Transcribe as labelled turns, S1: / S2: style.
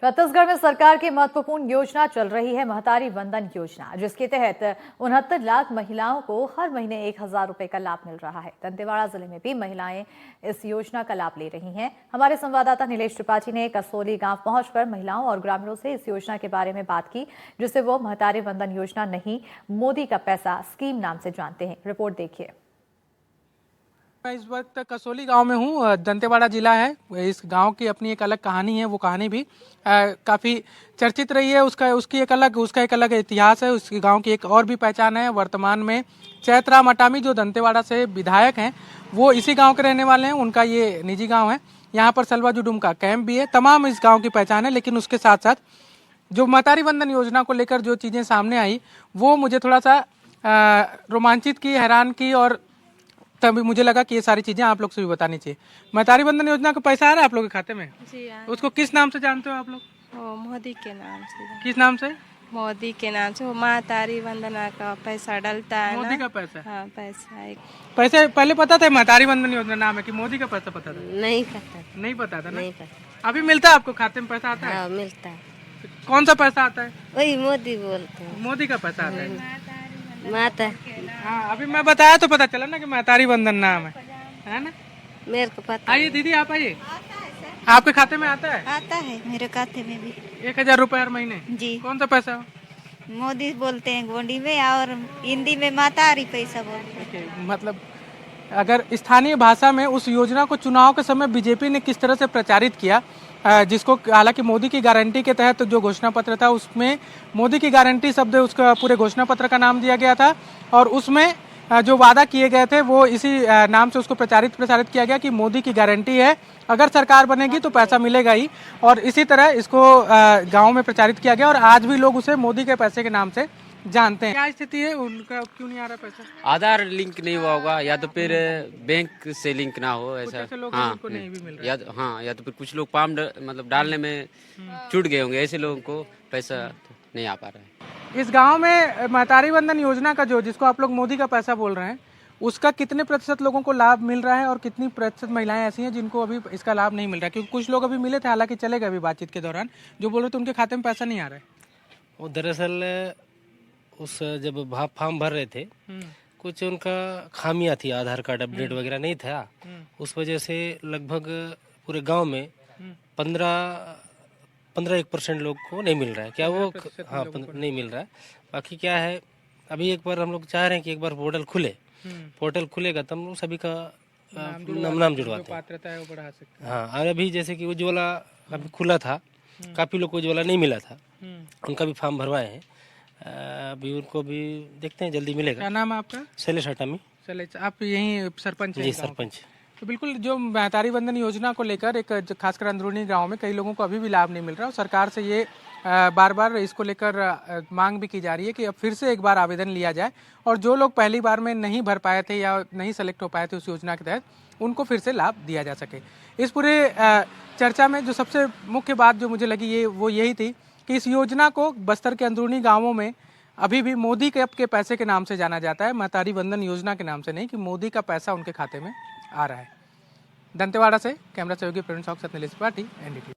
S1: छत्तीसगढ़ में सरकार की महत्वपूर्ण योजना चल रही है महतारी वंदन योजना, जिसके तहत 69 लाख महिलाओं को हर महीने 1,000 रुपए का लाभ मिल रहा है। दंतेवाड़ा जिले में भी महिलाएं इस योजना का लाभ ले रही हैं। हमारे संवाददाता नीलेश त्रिपाठी ने कसोली गांव पहुंचकर महिलाओं और ग्रामीणों से इस योजना के बारे में बात की, जिसे वो महतारी वंदन योजना नहीं, मोदी का पैसा स्कीम नाम से जानते हैं। रिपोर्ट देखिए।
S2: मैं इस वक्त कसोली गांव में हूं। दंतेवाड़ा जिला है। इस गांव की अपनी एक अलग कहानी है। वो कहानी भी काफी चर्चित रही है। उसका एक अलग इतिहास है। उस गांव की एक और भी पहचान है। वर्तमान में चैतराम अटामी जो दंतेवाड़ा से विधायक हैं, वो इसी गांव के रहने वाले हैं। उनका ये निजी गाँव है। यहाँ पर सलवा जुडुम का कैंप भी है। तमाम इस गाँव की पहचान है। लेकिन उसके साथ साथ जो महतारी वंदन योजना को लेकर जो चीजें सामने आई, वो मुझे थोड़ा सा रोमांचित की, हैरान की, और तभी मुझे लगा कि ये सारी चीजें आप लोग से भी बतानी चाहिए। महतारी वंदन योजना का पैसा आ रहा है आप लोग के खाते में?
S3: जी
S2: उसको किस नाम से जानते हो आप लोग?
S3: मोदी के नाम से।
S2: किस नाम से?
S3: मोदी के नाम से। वो महतारी वंदना का पैसा डलता है
S2: मोदी
S3: ना?
S2: का पैसा?
S3: हाँ, पैसा एक
S2: पैसे पहले पता था महतारी वंदन योजना नाम है कि मोदी का पैसा पता था?
S4: नहीं पता।
S2: नहीं पता था ना?
S4: नहीं पता।
S2: अभी मिलता है आपको खाते में पैसा आता है?
S4: हाँ, मिलता है।
S2: कौन सा पैसा आता है?
S4: वही मोदी बोलते हैं।
S2: मोदी का पैसा आता है।
S4: माता।
S2: हाँ, अभी मैं बताया तो पता चला ना कि महतारी वंदन नाम है ना?
S4: मेरे को पता।
S2: आइए दीदी, आप आइए। आपके खाते में आता है?
S5: आता है, मेरे खाते में भी।
S2: 1,000 रुपए हर महीने?
S5: जी।
S2: कौन सा पैसा?
S5: मोदी बोलते हैं गोंडी में, और हिंदी में महतारी पैसा बोलते हैं।
S2: मतलब अगर स्थानीय भाषा में उस योजना को चुनाव के समय बीजेपी ने किस तरह से प्रचारित किया, जिसको हालांकि मोदी की गारंटी के तहत जो घोषणा पत्र था उसमें मोदी की गारंटी शब्द उसका पूरे घोषणा पत्र का नाम दिया गया था, और उसमें जो वादा किए गए थे वो इसी नाम से उसको प्रचारित किया गया कि मोदी की गारंटी है, अगर सरकार बनेगी तो पैसा मिलेगा ही। और इसी तरह इसको गाँव में प्रचारित किया गया, और आज भी लोग उसे मोदी के पैसे के नाम से जानते हैं। क्या स्थिति है उनका, क्यों नहीं आ रहा पैसा?
S6: आधार लिंक नहीं हुआ होगा, या तो फिर बैंक से लिंक ना हो, ऐसा।
S2: हाँ, नहीं भी मिल रहा है।
S6: या तो फिर कुछ लोग फॉर्म मतलब डालने में छूट गए होंगे, ऐसे लोगों को पैसा नहीं आ पा रहा है।
S2: इस गांव में महतारी वंदन योजना का जिसको आप लोग मोदी का पैसा बोल रहे हैं, उसका कितने प्रतिशत लोगों को लाभ मिल रहा है, और कितनी प्रतिशत महिलाएं ऐसी हैं जिनको अभी इसका लाभ नहीं मिल रहा है? क्योंकि कुछ लोग अभी मिले थे, हालांकि चले गए अभी बातचीत के दौरान, जो बोल रहे थे उनके खाते में पैसा नहीं आ रहा है।
S7: वो दरअसल उस जब फॉर्म भर रहे थे, कुछ उनका खामियां थी, आधार कार्ड अपडेट वगैरह नहीं था। उस वजह से लगभग पूरे गांव में 15-1% लोग को नहीं मिल रहा है। क्या वो? हाँ, नहीं मिल रहा है। बाकी क्या है, अभी एक बार हम लोग चाह रहे हैं कि एक बार पोर्टल खुलेगा तब लोग सभी का नाम जुड़वाते हैं।
S2: पात्रता है वो बढ़ा सकते हैं।
S7: हाँ, और अभी जैसे कि उज्ज्वला अभी खुला था, काफी लोग को उज्ज्वला नहीं मिला था, उनका भी फॉर्म भरवाए हैं। अभी उनको भी देखते हैं, जल्दी मिलेगा।
S2: क्या नाम है आपका?
S7: शैलेश अटामी।
S2: शैलेश, आप यहीं सरपंच हैं?
S7: जी, सरपंच।
S2: तो बिल्कुल, जो महतारी वंदन योजना को लेकर एक खासकर अंदरूनी गांव में कई लोगों को अभी भी लाभ नहीं मिल रहा, और सरकार से ये बार बार इसको लेकर मांग भी की जा रही है कि अब फिर से एक बार आवेदन लिया जाए, और जो लोग पहली बार में नहीं भर पाए थे या नहीं सेलेक्ट हो पाए थे उस योजना के तहत, उनको फिर से लाभ दिया जा सके। इस पूरे चर्चा में जो सबसे मुख्य बात जो मुझे लगी वो यही थी कि इस योजना को बस्तर के अंदरूनी गाँवों में अभी भी मोदी के पैसे के नाम से जाना जाता है, महतारी वंदन योजना के नाम से नहीं, कि मोदी का पैसा उनके खाते में आ रहा है। दंतेवाड़ा से कैमरा सहयोगी प्रवीण साहू के साथ नीलेश त्रिपाठी, NDTV।